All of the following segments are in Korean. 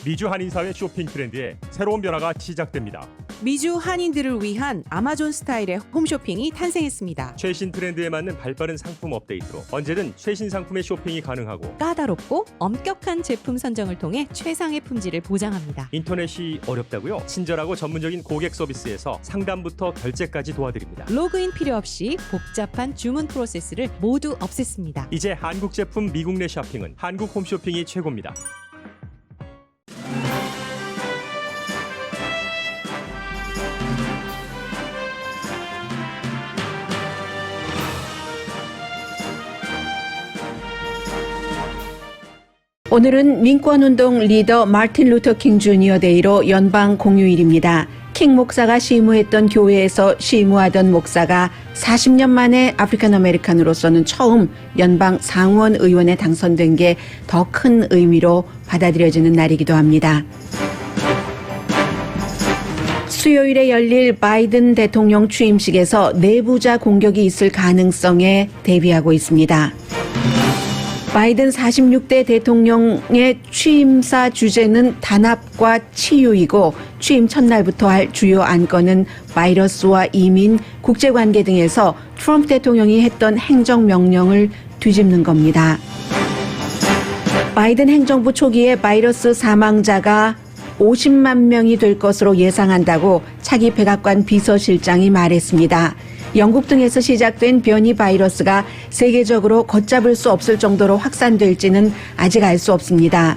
미주 한인사회 쇼핑 트렌드에 새로운 변화가 시작됩니다. 미주 한인들을 위한 아마존 스타일의 홈쇼핑이 탄생했습니다. 최신 트렌드에 맞는 발빠른 상품 업데이트로 언제든 최신 상품의 쇼핑이 가능하고 까다롭고 엄격한 제품 선정을 통해 최상의 품질을 보장합니다. 인터넷이 어렵다고요? 친절하고 전문적인 고객 서비스에서 상담부터 결제까지 도와드립니다. 로그인 필요 없이 복잡한 주문 프로세스를 모두 없앴습니다. 이제 한국 제품 미국 내 쇼핑은 한국 홈쇼핑이 최고입니다. 오늘은 민권운동 리더 마틴 루터 킹 주니어 데이로 연방 공휴일입니다. 킹 목사가 시무했던 교회에서 시무하던 목사가 40년 만에 아프리칸 아메리칸으로서는 처음 연방 상원 의원에 당선된 게 더 큰 의미로 받아들여지는 날이기도 합니다. 수요일에 열릴 바이든 대통령 취임식에서 내부자 공격이 있을 가능성에 대비하고 있습니다. 바이든 46대 대통령의 취임사 주제는 단합과 치유이고 취임 첫날부터 할 주요 안건은 바이러스와 이민, 국제관계 등에서 트럼프 대통령이 했던 행정명령을 뒤집는 겁니다. 바이든 행정부 초기에 바이러스 사망자가 50만 명이 될 것으로 예상한다고 차기 백악관 비서실장이 말했습니다. 영국 등에서 시작된 변이 바이러스가 세계적으로 걷잡을 수 없을 정도로 확산될지는 아직 알 수 없습니다.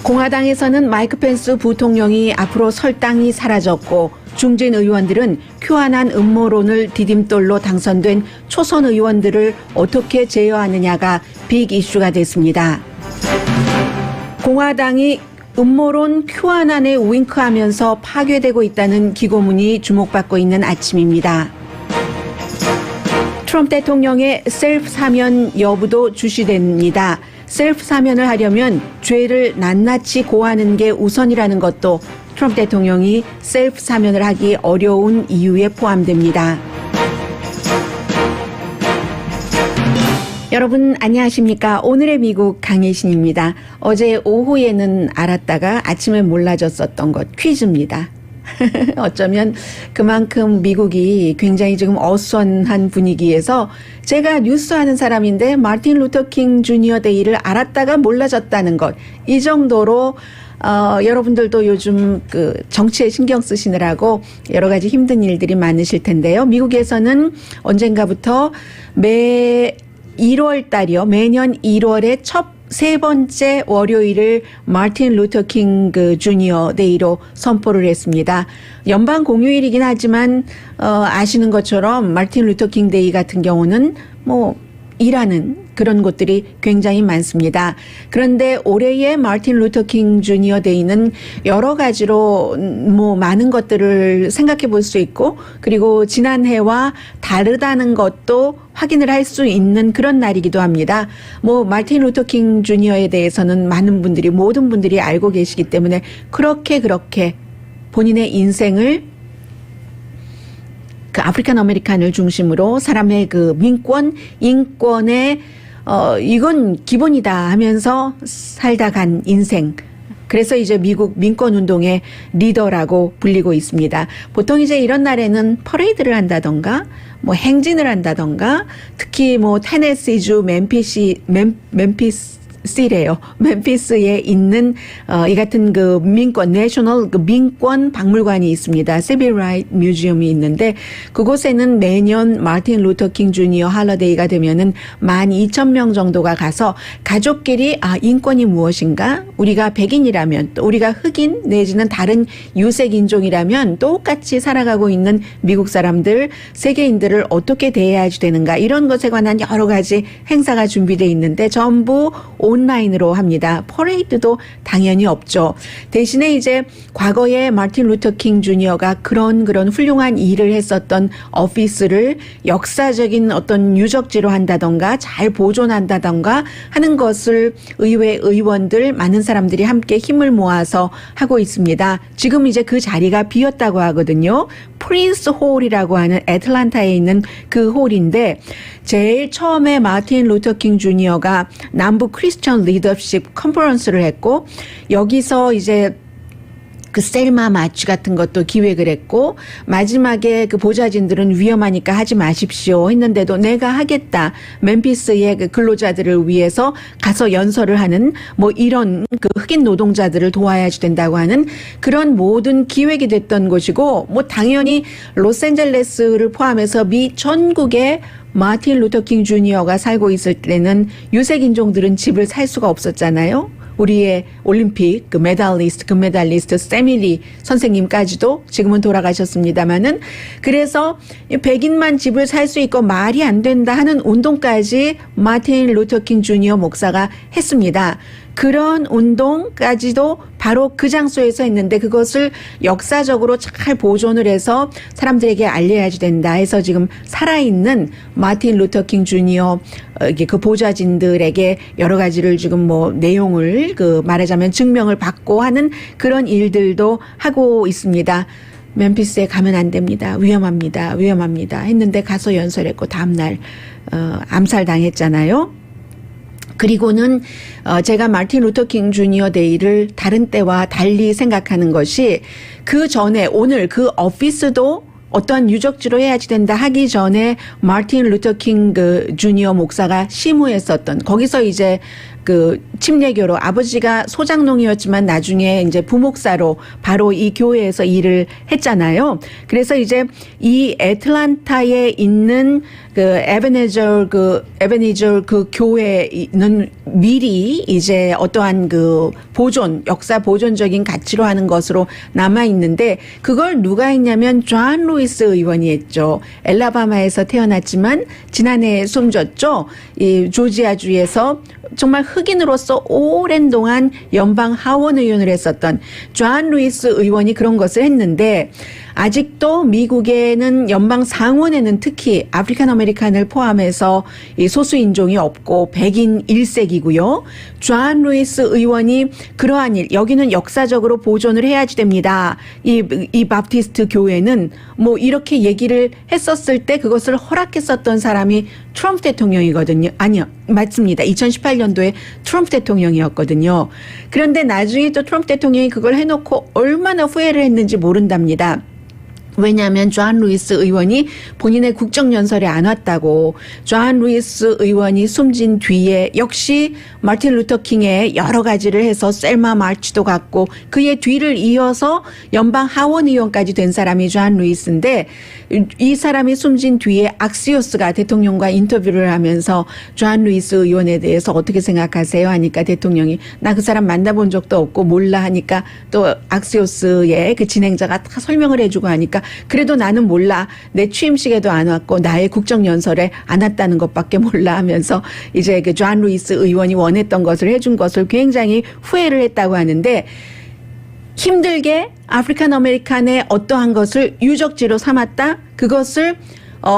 공화당에서는 마이크 펜스 부통령이 앞으로 설 땅이 사라졌고 중진 의원들은 큐아난 음모론을 디딤돌로 당선된 초선 의원들을 어떻게 제어하느냐가 빅 이슈가 됐습니다. 공화당이 음모론 큐아난에 윙크하면서 파괴되고 있다는 기고문이 주목받고 있는 아침입니다. 트럼프 대통령의 셀프 사면 여부도 주시됩니다. 셀프 사면을 하려면 죄를 낱낱이 고하는 게 우선이라는 것도 트럼프 대통령이 셀프 사면을 하기 어려운 이유에 포함됩니다. 여러분 안녕하십니까? 오늘의 미국 강혜신입니다. 어제 오후에는 알았다가 아침에 몰라졌었던 것 퀴즈입니다. 어쩌면 그만큼 미국이 굉장히 지금 어수선한 분위기에서 제가 뉴스하는 사람인데 마틴 루터 킹 주니어 데이를 알았다가 몰라졌다는 것, 이 정도로 여러분들도 요즘 그 정치에 신경 쓰시느라고 여러 가지 힘든 일들이 많으실 텐데요. 미국에서는 언젠가부터 1월 달이요. 매년 1월에 첫 세 번째 월요일을 마틴 루터 킹 주니어 데이로 선포를 했습니다. 연방 공휴일이긴 하지만 아시는 것처럼 마틴 루터 킹 데이 같은 경우는 일하는 그런 곳들이 굉장히 많습니다. 그런데 올해의 마틴 루터 킹 주니어 데이는 여러 가지로 많은 것들을 생각해 볼 수 있고, 그리고 지난해와 다르다는 것도 확인을 할 수 있는 그런 날이기도 합니다. 마틴 루터 킹 주니어에 대해서는 모든 분들이 알고 계시기 때문에 그렇게 본인의 인생을 그 아프리칸 아메리칸을 중심으로 사람의 그 인권의 이건 기본이다 하면서 살다 간 인생. 그래서 이제 미국 민권운동의 리더라고 불리고 있습니다. 보통 이제 이런 날에는 퍼레이드를 한다던가, 행진을 한다던가, 특히 테네시주 멤피스에 있는 이 같은 그 민권 내셔널 민권 박물관이 있습니다. 시빌 라이트 뮤지엄이 있는데 그곳에는 매년 마틴 루터 킹 주니어 할러데이가 되면은 12,000명 정도가 가서 가족끼리 인권이 무엇인가? 우리가 백인이라면, 또 우리가 흑인 내지는 다른 유색 인종이라면 똑같이 살아가고 있는 미국 사람들, 세계인들을 어떻게 대해야 되는가? 이런 것에 관한 여러 가지 행사가 준비되어 있는데 전부 온라인으로 합니다. 퍼레이드도 당연히 없죠. 대신에 이제 과거에 마틴 루터 킹 주니어가 그런 훌륭한 일을 했었던 오피스를 역사적인 어떤 유적지로 한다던가 잘 보존한다던가 하는 것을 의회 의원들, 많은 사람들이 함께 힘을 모아서 하고 있습니다. 지금 이제 그 자리가 비었다고 하거든요. 프린스 홀이라고 하는 애틀란타에 있는 그 홀인데 제일 처음에 마틴 루터 킹 주니어가 남부 크리스천 리더십 컨퍼런스를 했고 여기서 이제 그 셀마 마치 같은 것도 기획을 했고 마지막에 그 보좌진들은 위험하니까 하지 마십시오 했는데도 내가 하겠다. 멤피스의 그 근로자들을 위해서 가서 연설을 하는 뭐 이런 그 흑인 노동자들을 도와야 된다고 하는 그런 모든 기획이 됐던 곳이고 뭐 당연히 로스앤젤레스를 포함해서 미 전국에 마틴 루터 킹 주니어가 살고 있을 때는 유색 인종들은 집을 살 수가 없었잖아요. 우리의 올림픽 그 메달리스트, 금메달리스트 세밀리 선생님까지도 지금은 돌아가셨습니다마는 그래서 백인만 집을 살 수 있고 말이 안 된다 하는 운동까지 마틴 루터 킹 주니어 목사가 했습니다. 그런 운동까지도 바로 그 장소에서 했는데 그것을 역사적으로 잘 보존을 해서 사람들에게 알려야지 된다 해서 지금 살아있는 마틴 루터 킹 주니어 그 보좌진들에게 여러 가지를 지금 뭐 내용을 그 말하자면 증명을 받고 하는 그런 일들도 하고 있습니다. 멤피스에 가면 안 됩니다. 위험합니다. 위험합니다. 했는데 가서 연설했고 다음날 암살당했잖아요. 그리고는 제가 마틴 루터 킹 주니어 데이를 다른 때와 달리 생각하는 것이 그 전에 오늘 그 오피스도 어떠한 유적지로 해야지 된다 하기 전에 마틴 루터 킹 그 주니어 목사가 심우했었던 거기서 이제 그 침례교로 아버지가 소장농이었지만 나중에 이제 부목사로 바로 이 교회에서 일을 했잖아요. 그래서 이제 이 애틀란타에 있는 그 에베네저 그 교회는 미리 이제 어떠한 그 보존, 역사 보존적인 가치로 하는 것으로 남아 있는데 그걸 누가 했냐면 존 루이스 의원이 했죠. 엘라바마에서 태어났지만 지난해에 숨졌죠. 이 조지아주에서 정말 흑인으로서 오랜 동안 연방 하원 의원을 했었던 존 루이스 의원이 그런 것을 했는데 아직도 미국에는 연방 상원에는 특히 아프리칸 아메리칸을 포함해서 이 소수 인종이 없고 백인 1색이고요. 존 루이스 의원이 그러한 일, 여기는 역사적으로 보존을 해야지 됩니다. 이 바프티스트 교회는 뭐 이렇게 얘기를 했었을 때 그것을 허락했었던 사람이 트럼프 대통령이거든요. 아니요. 맞습니다. 2018년도에 트럼프 대통령이었거든요. 그런데 나중에 또 트럼프 대통령이 그걸 해놓고 얼마나 후회를 했는지 모른답니다. 왜냐하면 존 루이스 의원이 본인의 국정연설에 안 왔다고. 존 루이스 의원이 숨진 뒤에 역시 마틴 루터 킹의 여러 가지를 해서 셀마 마치도 갔고 그의 뒤를 이어서 연방 하원 의원까지 된 사람이 존 루이스인데 이 사람이 숨진 뒤에 악시오스가 대통령과 인터뷰를 하면서 존 루이스 의원에 대해서 어떻게 생각하세요? 하니까 대통령이 나 그 사람 만나본 적도 없고 몰라 하니까 또 악시오스의 그 진행자가 다 설명을 해주고 하니까 그래도 나는 몰라. 내 취임식에도 안 왔고 나의 국정연설에 안 왔다는 것밖에 몰라 하면서 이제 그 존 루이스 의원이 원했던 것을 해준 것을 굉장히 후회를 했다고 하는데 힘들게 아프리칸 아메리칸의 어떠한 것을 유적지로 삼았다. 그것을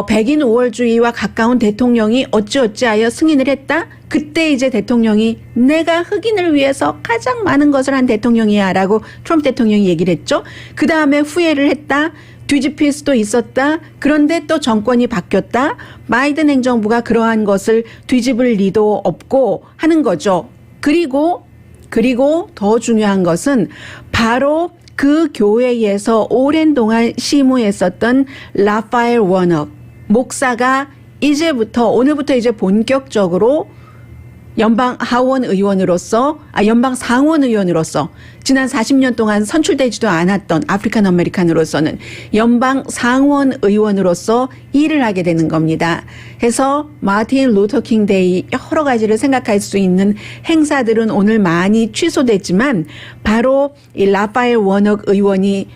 백인 우월주의와 가까운 대통령이 어찌어찌하여 승인을 했다. 그때 이제 대통령이 내가 흑인을 위해서 가장 많은 것을 한 대통령이야 라고 트럼프 대통령이 얘기를 했죠. 그 다음에 후회를 했다. 뒤집힐 수도 있었다. 그런데 또 정권이 바뀌었다. 바이든 행정부가 그러한 것을 뒤집을 리도 없고 하는 거죠. 그리고 더 중요한 것은 바로 그 교회에서 오랜 동안 심우했었던 라파엘 워넉 목사가 오늘부터 이제 본격적으로 연방 하원 의원으로서, 연방 상원 의원으로서 지난 40년 동안 선출되지도 않았던 아프리칸 아메리칸으로서는 연방 상원 의원으로서 일을 하게 되는 겁니다. 해서 마틴 루터 킹 데이 여러 가지를 생각할 수 있는 행사들은 오늘 많이 취소됐지만 바로 이 라파엘 워넉 의원이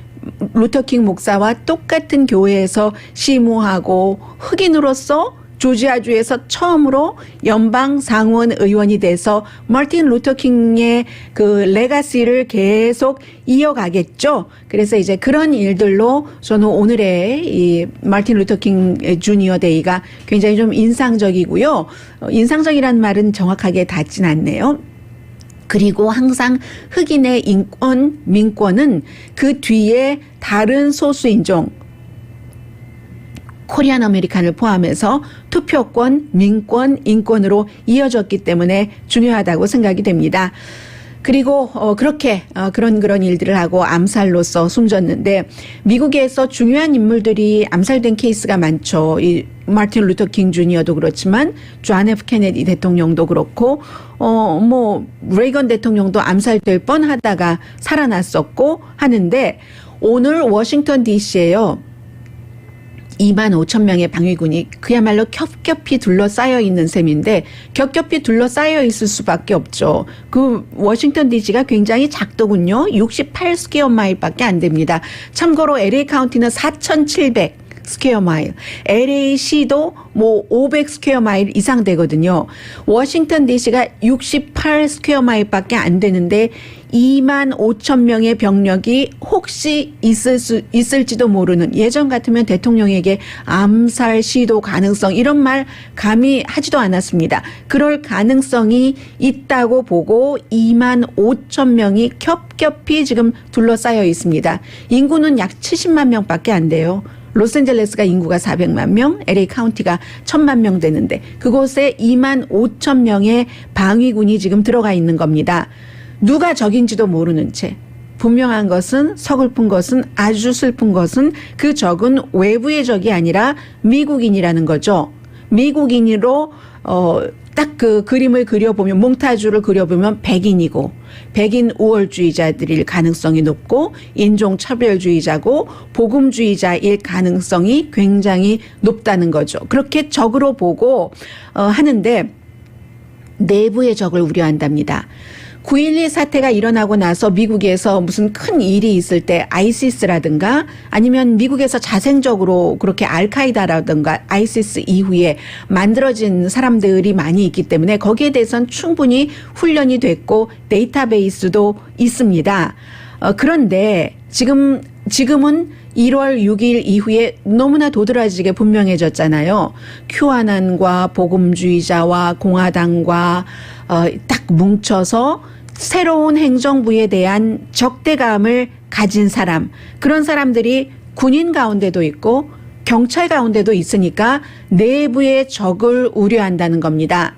루터킹 목사와 똑같은 교회에서 심우하고 흑인으로서 조지아주에서 처음으로 연방 상원 의원이 돼서 마틴 루터킹의 그 레가시를 계속 이어가겠죠. 그래서 이제 그런 일들로 저는 오늘의 이 마틴 루터킹 주니어 데이가 굉장히 좀 인상적이고요. 인상적이라는 말은 정확하게 닿진 않네요. 그리고 항상 흑인의 인권, 민권은 그 뒤에 다른 소수인종, 코리안 아메리칸을 포함해서 투표권, 민권, 인권으로 이어졌기 때문에 중요하다고 생각이 됩니다. 그리고 그렇게 그런 일들을 하고 암살로서 숨졌는데 미국에서 중요한 인물들이 암살된 케이스가 많죠. 이 마틴 루터 킹 주니어도 그렇지만 존 F 케네디 대통령도 그렇고 레이건 대통령도 암살될 뻔하다가 살아났었고 하는데 오늘 워싱턴 DC에요. 25,000명의 방위군이 그야말로 겹겹이 둘러싸여 있는 셈인데 겹겹이 둘러싸여 있을 수밖에 없죠. 그 워싱턴 DC가 굉장히 작더군요. 68스퀘어 마일밖에 안 됩니다. 참고로 LA 카운티는 4,700 스퀘어 마일, LA시도 500 스퀘어 마일 이상 되거든요. 워싱턴 DC가 68 스퀘어 마일밖에 안 되는데 25,000명의 병력이 혹시 있을지도 모르는, 예전 같으면 대통령에게 암살 시도 가능성 이런 말 감히 하지도 않았습니다. 그럴 가능성이 있다고 보고 25,000명이 겹겹이 지금 둘러싸여 있습니다. 인구는 약 70만 명밖에 안 돼요. 로스앤젤레스가 인구가 400만 명, LA 카운티가 1,000만 명 되는데 그곳에 25,000명의 방위군이 지금 들어가 있는 겁니다. 누가 적인지도 모르는 채. 분명한 것은, 서글픈 것은, 아주 슬픈 것은 그 적은 외부의 적이 아니라 미국인이라는 거죠. 미국인으로 딱 그 그림을 그려보면, 몽타주를 그려보면 백인이고 백인 우월주의자들일 가능성이 높고 인종차별주의자고 복음주의자일 가능성이 굉장히 높다는 거죠. 그렇게 적으로 보고 하는데 내부의 적을 우려한답니다. 9.12 사태가 일어나고 나서 미국에서 무슨 큰 일이 있을 때 아이시스라든가 아니면 미국에서 자생적으로 그렇게 알카이다라든가 아이시스 이후에 만들어진 사람들이 많이 있기 때문에 거기에 대해서는 충분히 훈련이 됐고 데이터베이스도 있습니다. 그런데 지금은 1월 6일 이후에 너무나 도드라지게 분명해졌잖아요. 큐아난과 복음주의자와 공화당과 딱 뭉쳐서 새로운 행정부에 대한 적대감을 가진 사람, 그런 사람들이 군인 가운데도 있고 경찰 가운데도 있으니까 내부의 적을 우려한다는 겁니다.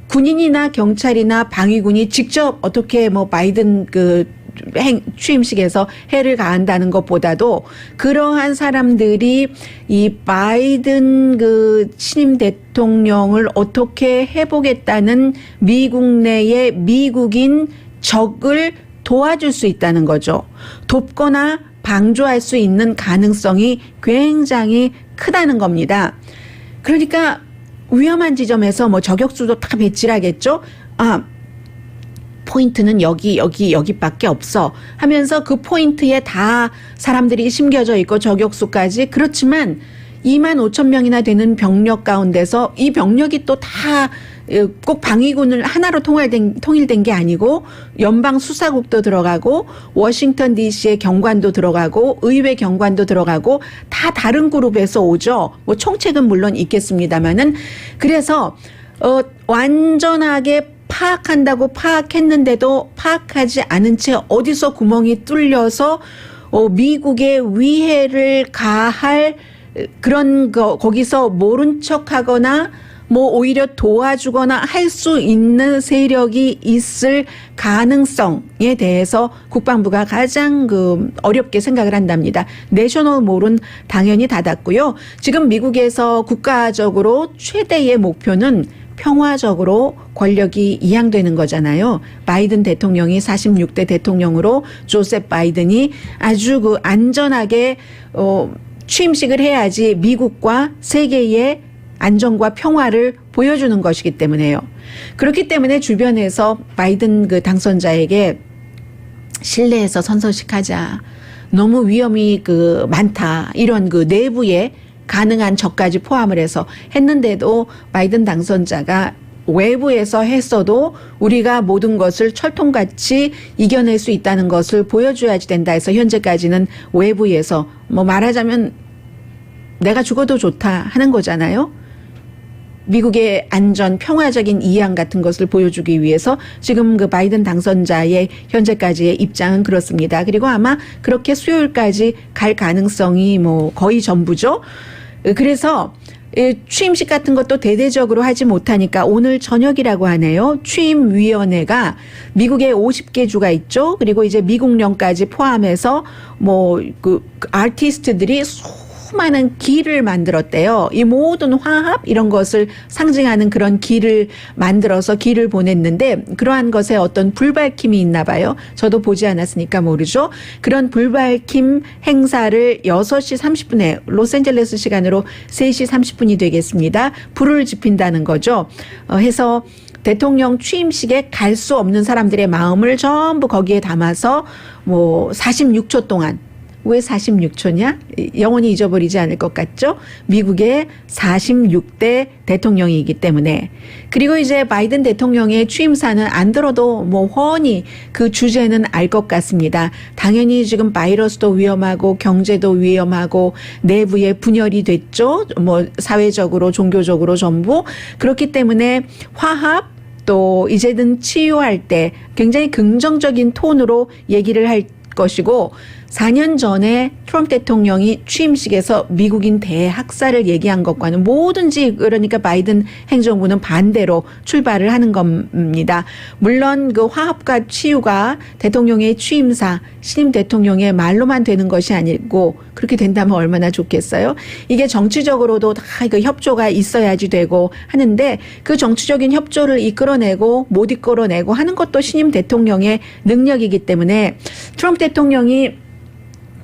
군인이나 경찰이나 방위군이 직접 어떻게 바이든 취임식에서 해를 가한다는 것보다도 그러한 사람들이 이 바이든 신임 대통령을 어떻게 해보겠다는 미국 내의 미국인 적을 도와줄 수 있다는 거죠. 돕거나 방조할 수 있는 가능성이 굉장히 크다는 겁니다. 그러니까 위험한 지점에서 저격수도 다 배치하겠죠. 포인트는 여기밖에 없어 하면서 그 포인트에 다 사람들이 심겨져 있고 저격수까지. 그렇지만 25,000명이나 되는 병력 가운데서 이 병력이 또 다 꼭 방위군을 하나로 통일된 게 아니고 연방 수사국도 들어가고 워싱턴 DC의 경관도 들어가고 의회 경관도 들어가고 다 다른 그룹에서 오죠. 총책은 물론 있겠습니다만은. 그래서 완전하게 파악한다고 파악했는데도 파악하지 않은 채 어디서 구멍이 뚫려서 미국의 위해를 가할 그런 거기서 모른 척하거나 오히려 도와주거나 할 수 있는 세력이 있을 가능성에 대해서 국방부가 가장 어렵게 생각을 한답니다. 내셔널 몰은 당연히 닫았고요. 지금 미국에서 국가적으로 최대의 목표는 평화적으로 권력이 이양되는 거잖아요. 바이든 대통령이 46대 대통령으로 조셉 바이든이 아주 안전하게 취임식을 해야지 미국과 세계의 안정과 평화를 보여주는 것이기 때문에요. 그렇기 때문에 주변에서 바이든 당선자에게 실내에서 선서식하자, 너무 위험이 많다, 이런 내부에 가능한 적까지 포함을 해서 했는데도 바이든 당선자가 외부에서 했어도 우리가 모든 것을 철통같이 이겨낼 수 있다는 것을 보여줘야지 된다 해서 현재까지는 외부에서 말하자면 내가 죽어도 좋다 하는 거잖아요. 미국의 안전, 평화적인 이양 같은 것을 보여주기 위해서 지금 그 바이든 당선자의 현재까지의 입장은 그렇습니다. 그리고 아마 그렇게 수요일까지 갈 가능성이 뭐 거의 전부죠. 그래서 취임식 같은 것도 대대적으로 하지 못하니까 오늘 저녁이라고 하네요. 취임위원회가 미국에 50개 주가 있죠. 그리고 이제 미국령까지 포함해서 뭐 그 아티스트들이 수많은 길을 만들었대요. 이 모든 화합 이런 것을 상징하는 그런 길을 만들어서 길을 보냈는데 그러한 것에 어떤 불발킴이 있나 봐요. 저도 보지 않았으니까 모르죠. 그런 불발킴 행사를 6시 30분에 로스앤젤레스 시간으로 3시 30분이 되겠습니다. 불을 지핀다는 거죠. 해서 대통령 취임식에 갈 수 없는 사람들의 마음을 전부 거기에 담아서 뭐 46초 동안 왜 46초냐? 영원히 잊어버리지 않을 것 같죠? 미국의 46대 대통령이기 때문에. 그리고 이제 바이든 대통령의 취임사는 안 들어도 뭐 훤히 그 주제는 알 것 같습니다. 당연히 지금 바이러스도 위험하고 경제도 위험하고 내부에 분열이 됐죠. 뭐 사회적으로 종교적으로 전부. 그렇기 때문에 화합 또 이제는 치유할 때 굉장히 긍정적인 톤으로 얘기를 할 것이고 4년 전에 트럼프 대통령이 취임식에서 미국인 대학살을 얘기한 것과는 뭐든지 그러니까 바이든 행정부는 반대로 출발을 하는 겁니다. 물론 그 화합과 치유가 대통령의 취임사, 신임 대통령의 말로만 되는 것이 아니고 그렇게 된다면 얼마나 좋겠어요? 이게 정치적으로도 다 그 협조가 있어야지 되고 하는데 그 정치적인 협조를 이끌어내고 못 이끌어내고 하는 것도 신임 대통령의 능력이기 때문에 트럼프 대통령이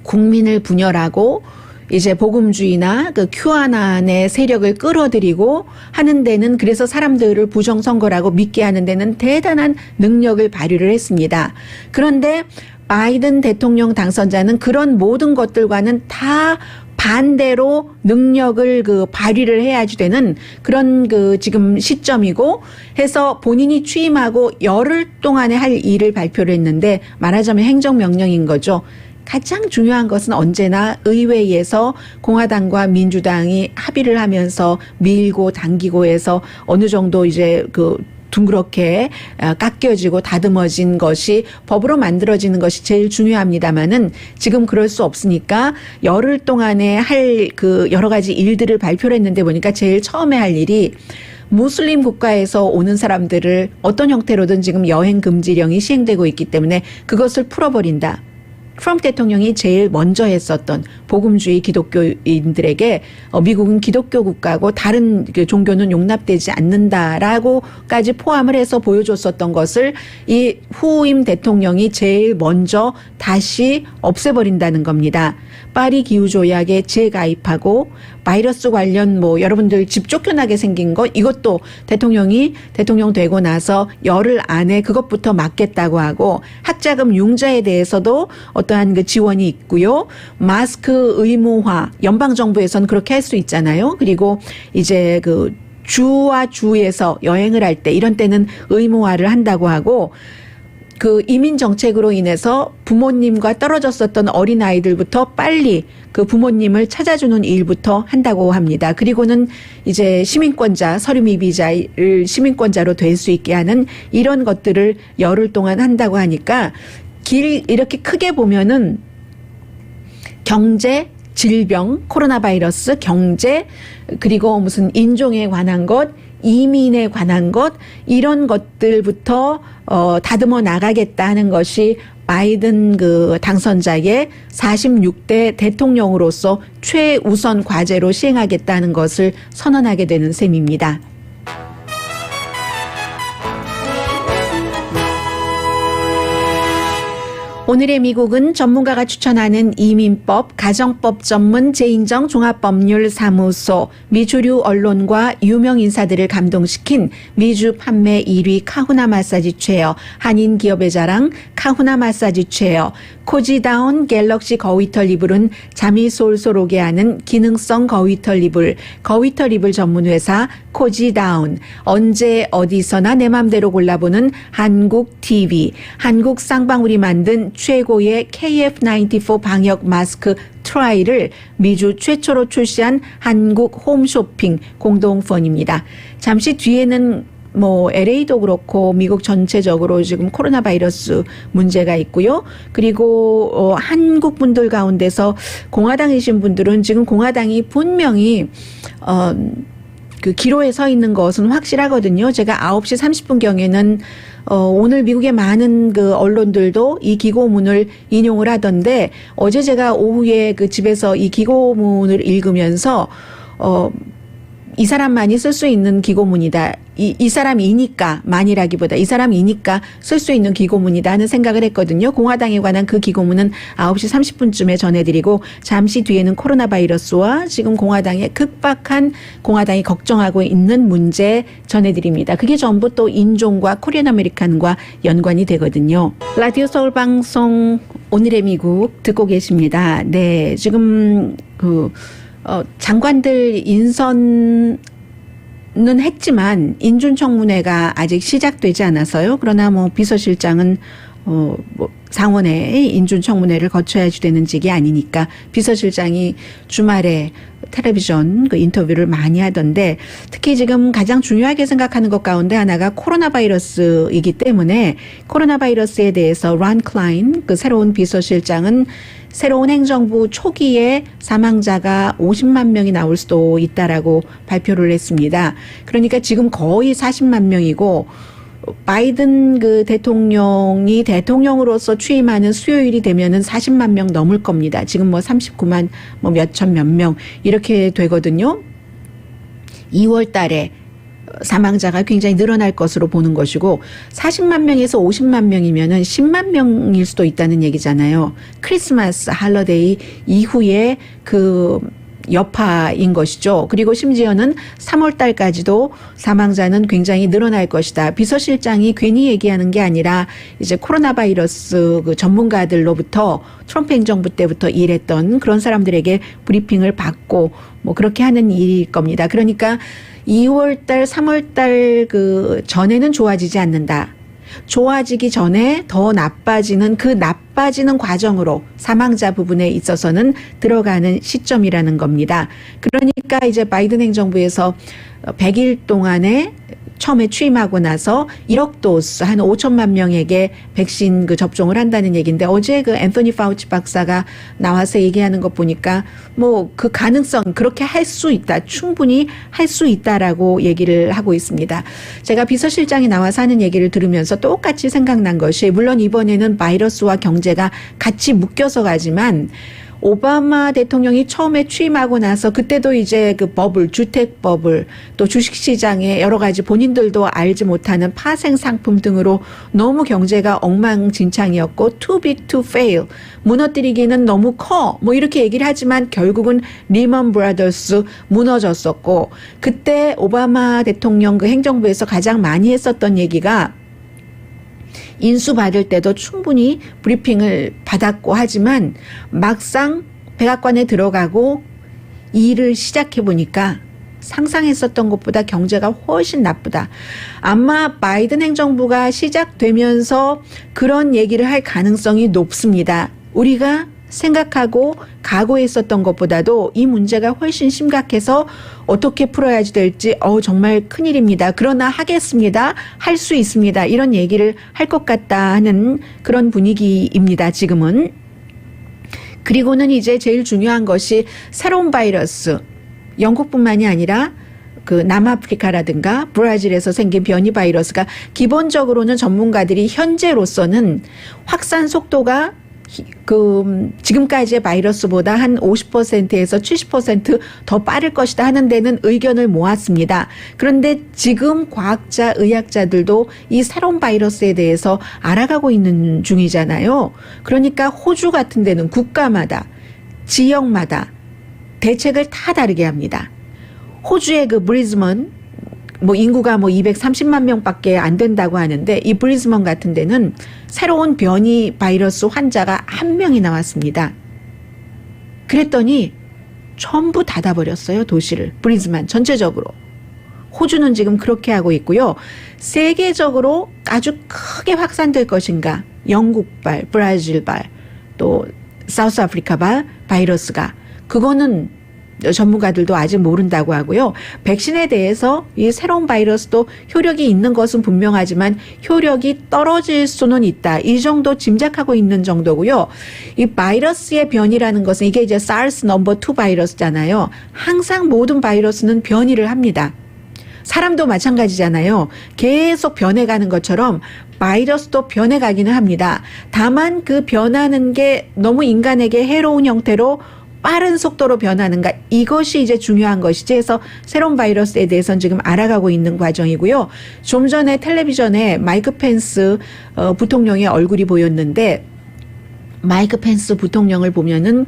국민을 분열하고 이제 복음주의나 그 QAnon의 세력을 끌어들이고 하는 데는 그래서 사람들을 부정선거라고 믿게 하는 데는 대단한 능력을 발휘를 했습니다. 그런데 바이든 대통령 당선자는 그런 모든 것들과는 다 반대로 능력을 그 발휘를 해야지 되는 그런 그 지금 시점이고 해서 본인이 취임하고 열흘 동안에 할 일을 발표를 했는데 말하자면 행정명령인 거죠. 가장 중요한 것은 언제나 의회에서 공화당과 민주당이 합의를 하면서 밀고 당기고 해서 어느 정도 이제 그 둥그렇게 깎여지고 다듬어진 것이 법으로 만들어지는 것이 제일 중요합니다만은 지금 그럴 수 없으니까 열흘 동안에 할 그 여러 가지 일들을 발표를 했는데 보니까 제일 처음에 할 일이 무슬림 국가에서 오는 사람들을 어떤 형태로든 지금 여행 금지령이 시행되고 있기 때문에 그것을 풀어버린다. 트럼프 대통령이 제일 먼저 했었던 복음주의 기독교인들에게 미국은 기독교 국가고 다른 종교는 용납되지 않는다라고까지 포함을 해서 보여줬었던 것을 이 후임 대통령이 제일 먼저 다시 없애버린다는 겁니다. 파리 기후조약에 재가입하고 바이러스 관련 뭐 여러분들 집 쫓겨나게 생긴 것 이것도 대통령이 대통령 되고 나서 열흘 안에 그것부터 막겠다고 하고 학자금 융자에 대해서도 어떠한 그 지원이 있고요. 마스크 의무화 연방정부에서는 그렇게 할 수 있잖아요. 그리고 이제 그 주와 주에서 여행을 할 때 이런 때는 의무화를 한다고 하고 그 이민 정책으로 인해서 부모님과 떨어졌었던 어린아이들부터 빨리 그 부모님을 찾아주는 일부터 한다고 합니다. 그리고는 이제 시민권자, 서류 미비자를 시민권자로 될 수 있게 하는 이런 것들을 열흘 동안 한다고 하니까 이렇게 크게 보면은 경제, 질병, 코로나 바이러스, 경제, 그리고 무슨 인종에 관한 것, 이민에 관한 것 이런 것들부터 다듬어 나가겠다는 것이 바이든 그 당선자의 46대 대통령으로서 최우선 과제로 시행하겠다는 것을 선언하게 되는 셈입니다. 오늘의 미국은 전문가가 추천하는 이민법, 가정법 전문 재인정 종합법률사무소, 미주류 언론과 유명 인사들을 감동시킨 미주 판매 1위 카후나 마사지 체어, 한인 기업의 자랑 카후나 마사지 체어, 코지다운 갤럭시 거위털 이불은 잠이 솔솔 오게 하는 기능성 거위털 이불, 거위털 이불 전문 회사 코지다운, 언제 어디서나 내 맘대로 골라보는 한국 TV, 한국 쌍방울이 만든 최고의 KF94 방역 마스크 트라이를 미주 최초로 출시한 한국 홈쇼핑 공동펀입니다. 잠시 뒤에는 뭐 LA도 그렇고 미국 전체적으로 지금 코로나 바이러스 문제가 있고요. 그리고 한국 분들 가운데서 공화당이신 분들은 지금 공화당이 분명히 그 기로에 서 있는 것은 확실하거든요. 제가 9시 30분경에는 오늘 미국의 많은 그 언론들도 이 기고문을 인용을 하던데 어제 제가 오후에 그 집에서 이 기고문을 읽으면서 이 사람만이 쓸 수 있는 기고문이다. 이 사람이니까, 만이라기보다 이 사람이니까 쓸 수 있는 기고문이다 하는 생각을 했거든요. 공화당에 관한 그 기고문은 9시 30분쯤에 전해드리고 잠시 뒤에는 코로나 바이러스와 지금 공화당의 극박한 공화당이 걱정하고 있는 문제 전해드립니다. 그게 전부 또 인종과 코리안 아메리칸과 연관이 되거든요. 라디오 서울 방송 오늘의 미국 듣고 계십니다. 네, 지금 장관들 인선은 했지만 인준청문회가 아직 시작되지 않아서요. 그러나 뭐 비서실장은 상원의 인준청문회를 거쳐야지 되는 직이 아니니까 비서실장이 주말에 텔레비전 그 인터뷰를 많이 하던데 특히 지금 가장 중요하게 생각하는 것 가운데 하나가 코로나 바이러스이기 때문에 코로나 바이러스에 대해서 론 클라인 그 새로운 비서실장은 새로운 행정부 초기에 사망자가 50만 명이 나올 수도 있다라고 발표를 했습니다. 그러니까 지금 거의 40만 명이고 바이든 그 대통령이 대통령으로서 취임하는 수요일이 되면은 40만 명 넘을 겁니다. 지금 뭐 39만 뭐 몇천 몇 명 이렇게 되거든요. 2월 달에 사망자가 굉장히 늘어날 것으로 보는 것이고 40만 명에서 50만 명이면은 10만 명일 수도 있다는 얘기잖아요. 크리스마스 할러데이 이후에 그 여파인 것이죠. 그리고 심지어는 3월 달까지도 사망자는 굉장히 늘어날 것이다. 비서실장이 괜히 얘기하는 게 아니라 이제 코로나 바이러스 그 전문가들로부터 트럼프 행정부 때부터 일했던 그런 사람들에게 브리핑을 받고 뭐 그렇게 하는 일일 겁니다. 그러니까 2월 달, 3월 달 그 전에는 좋아지지 않는다. 좋아지기 전에 더 나빠지는 그 나빠지는 과정으로 사망자 부분에 있어서는 들어가는 시점이라는 겁니다. 그러니까 이제 바이든 행정부에서 100일 동안에 처음에 취임하고 나서 1억 도스 한 5천만 명에게 백신 그 접종을 한다는 얘기인데 어제 그 앤서니 파우치 박사가 나와서 얘기하는 것 보니까 뭐 그 가능성 그렇게 할 수 있다. 충분히 할 수 있다라고 얘기를 하고 있습니다. 제가 비서실장이 나와서 하는 얘기를 들으면서 똑같이 생각난 것이 물론 이번에는 바이러스와 경제가 같이 묶여서 가지만 오바마 대통령이 처음에 취임하고 나서 그때도 이제 그 버블, 주택 버블, 또 주식시장에 여러 가지 본인들도 알지 못하는 파생 상품 등으로 너무 경제가 엉망진창이었고 too big to fail, 무너뜨리기는 너무 커, 뭐 이렇게 얘기를 하지만 결국은 리먼 브라더스 무너졌었고 그때 오바마 대통령 그 행정부에서 가장 많이 했었던 얘기가 인수받을 때도 충분히 브리핑을 받았고 하지만 막상 백악관에 들어가고 일을 시작해 보니까 상상했었던 것보다 경제가 훨씬 나쁘다. 아마 바이든 행정부가 시작되면서 그런 얘기를 할 가능성이 높습니다. 우리가 생각하고 각오했었던 것보다도 이 문제가 훨씬 심각해서 어떻게 풀어야지 될지 정말 큰일입니다. 그러나 하겠습니다. 할 수 있습니다. 이런 얘기를 할 것 같다 하는 그런 분위기입니다. 지금은. 그리고는 이제 제일 중요한 것이 새로운 바이러스. 영국뿐만이 아니라 그 남아프리카라든가 브라질에서 생긴 변이 바이러스가 기본적으로는 전문가들이 현재로서는 확산 속도가 그 지금까지의 바이러스보다 한 50%에서 70% 더 빠를 것이다 하는 데는 의견을 모았습니다. 그런데 지금 과학자, 의학자들도 이 새로운 바이러스에 대해서 알아가고 있는 중이잖아요. 그러니까 호주 같은 데는 국가마다, 지역마다 대책을 다 다르게 합니다. 호주의 그 브리즈먼, 뭐 인구가 뭐 230만 명밖에 안 된다고 하는데 이 브리즈먼 같은 데는 새로운 변이 바이러스 환자가 한 명이 나왔습니다. 그랬더니 전부 닫아버렸어요. 도시를. 브리즈먼 전체적으로. 호주는 지금 그렇게 하고 있고요. 세계적으로 아주 크게 확산될 것인가. 영국발, 브라질발, 또 사우스 아프리카 바이러스가 그거는 전문가들도 아직 모른다고 하고요. 백신에 대해서 이 새로운 바이러스도 효력이 있는 것은 분명하지만 효력이 떨어질 수는 있다. 이 정도 짐작하고 있는 정도고요. 이 바이러스의 변이라는 것은 이게 이제 SARS 넘버 2 바이러스잖아요. 항상 모든 바이러스는 변이를 합니다. 사람도 마찬가지잖아요. 계속 변해가는 것처럼 바이러스도 변해가기는 합니다. 다만 그 변하는 게 너무 인간에게 해로운 형태로 빠른 속도로 변하는가, 이것이 이제 중요한 것이지 해서 새로운 바이러스에 대해서는 지금 알아가고 있는 과정이고요. 좀 전에 텔레비전에 마이크 펜스 부통령의 얼굴이 보였는데, 마이크 펜스 부통령을 보면은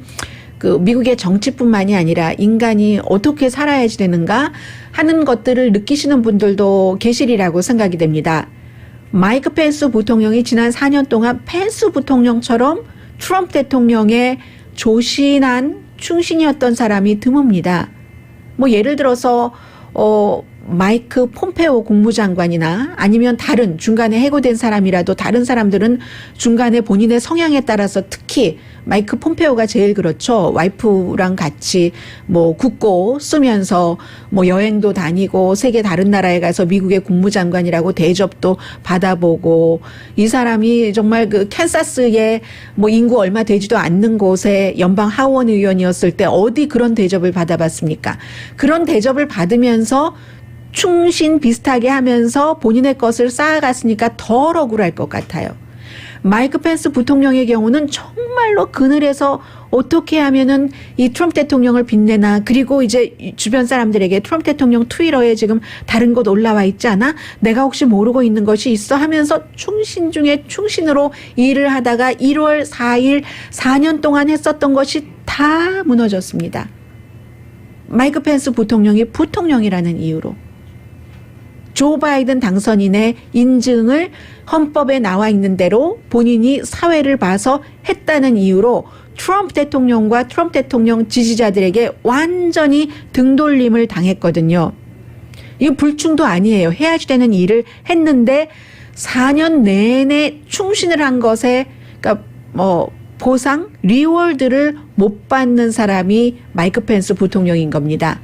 그 미국의 정치뿐만이 아니라 인간이 어떻게 살아야지 되는가 하는 것들을 느끼시는 분들도 계시리라고 생각이 됩니다. 마이크 펜스 부통령이 지난 4년 동안 펜스 부통령처럼 트럼프 대통령의 조신한 충신이었던 사람이 드뭅니다. 뭐 예를 들어서 마이크 폼페오 국무장관이나 아니면 다른 중간에 해고된 사람이라도 다른 사람들은 중간에 본인의 성향에 따라서 특히 마이크 폼페오가 제일 그렇죠. 와이프랑 같이 뭐 굳고 쓰면서 뭐 여행도 다니고 세계 다른 나라에 가서 미국의 국무장관이라고 대접도 받아보고, 이 사람이 정말 그 캔사스에 뭐 인구 얼마 되지도 않는 곳에 연방 하원 의원이었을 때 어디 그런 대접을 받아봤습니까? 그런 대접을 받으면서 충신 비슷하게 하면서 본인의 것을 쌓아갔으니까 더 억울할 것 같아요. 마이크 펜스 부통령의 경우는 정말로 그늘에서 어떻게 하면은 이 트럼프 대통령을 빛내나, 그리고 이제 주변 사람들에게 트럼프 대통령 트위터에 지금 다른 곳 올라와 있지 않아? 내가 혹시 모르고 있는 것이 있어? 하면서 충신 중에 충신으로 일을 하다가 1월 4일 4년 동안 했었던 것이 다 무너졌습니다. 마이크 펜스 부통령이 부통령이라는 이유로. 조 바이든 당선인의 인증을 헌법에 나와 있는 대로 본인이 사회를 봐서 했다는 이유로 트럼프 대통령과 트럼프 대통령 지지자들에게 완전히 등돌림을 당했거든요. 이거 불충도 아니에요. 해야지 되는 일을 했는데 4년 내내 충신을 한 것에, 그러니까 뭐 보상, 리워드를 못 받는 사람이 마이크 펜스 부통령인 겁니다.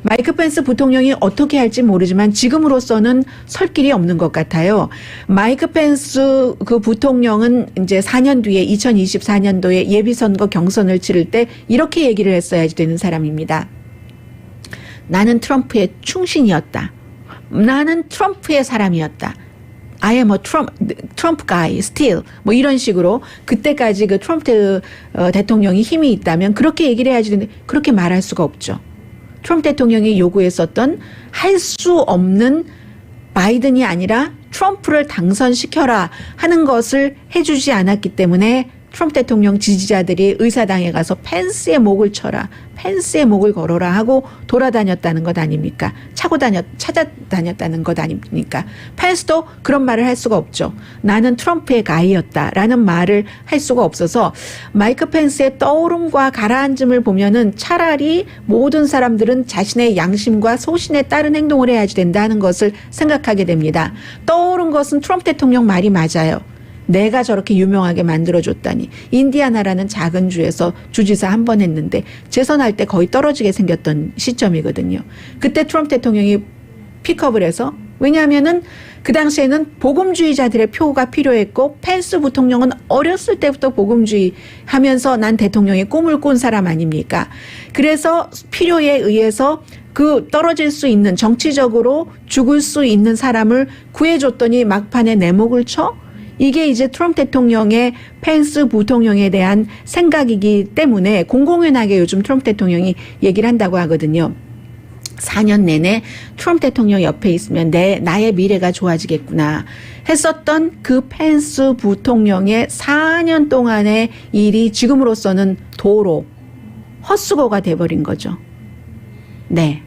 마이크 펜스 부통령이 어떻게 할지 모르지만 지금으로서는 설 길이 없는 것 같아요. 마이크 펜스 그 부통령은 이제 4년 뒤에 2024년도에 예비선거 경선을 치를 때 이렇게 얘기를 했어야지 되는 사람입니다. 나는 트럼프의 충신이었다. 나는 트럼프의 사람이었다. I am a Trump guy still. 뭐 이런 식으로 그때까지 그 트럼프 대통령이 힘이 있다면 그렇게 얘기를 해야지 되는데 그렇게 말할 수가 없죠. 트럼프 대통령이 요구했었던 할 수 없는 바이든이 아니라 트럼프를 당선시켜라 하는 것을 해주지 않았기 때문에 트럼프 대통령 지지자들이 의사당에 가서 펜스의 목을 쳐라, 펜스의 목을 걸어라 하고 돌아다녔다는 것 아닙니까? 찾아다녔다는 것 아닙니까? 펜스도 그런 말을 할 수가 없죠. 나는 트럼프의 가이였다라는 말을 할 수가 없어서 마이크 펜스의 떠오름과 가라앉음을 보면은 차라리 모든 사람들은 자신의 양심과 소신에 따른 행동을 해야지 된다는 것을 생각하게 됩니다. 떠오른 것은 트럼프 대통령 말이 맞아요. 내가 저렇게 유명하게 만들어줬다니. 인디아나라는 작은 주에서 주지사 한 번 했는데 재선할 때 거의 떨어지게 생겼던 시점이거든요. 그때 트럼프 대통령이 픽업을 해서, 왜냐하면은 그 당시에는 복음주의자들의 표가 필요했고 펜스 부통령은 어렸을 때부터 복음주의 하면서 난 대통령의 꿈을 꾼 사람 아닙니까? 그래서 필요에 의해서 그 떨어질 수 있는, 정치적으로 죽을 수 있는 사람을 구해줬더니 막판에 내 목을 쳐? 이게 이제 트럼프 대통령의 펜스 부통령에 대한 생각이기 때문에 공공연하게 요즘 트럼프 대통령이 얘기를 한다고 하거든요. 4년 내내 트럼프 대통령 옆에 있으면 나의 미래가 좋아지겠구나 했었던 그 펜스 부통령의 4년 동안의 일이 지금으로서는 도로, 헛수고가 돼버린 거죠. 네.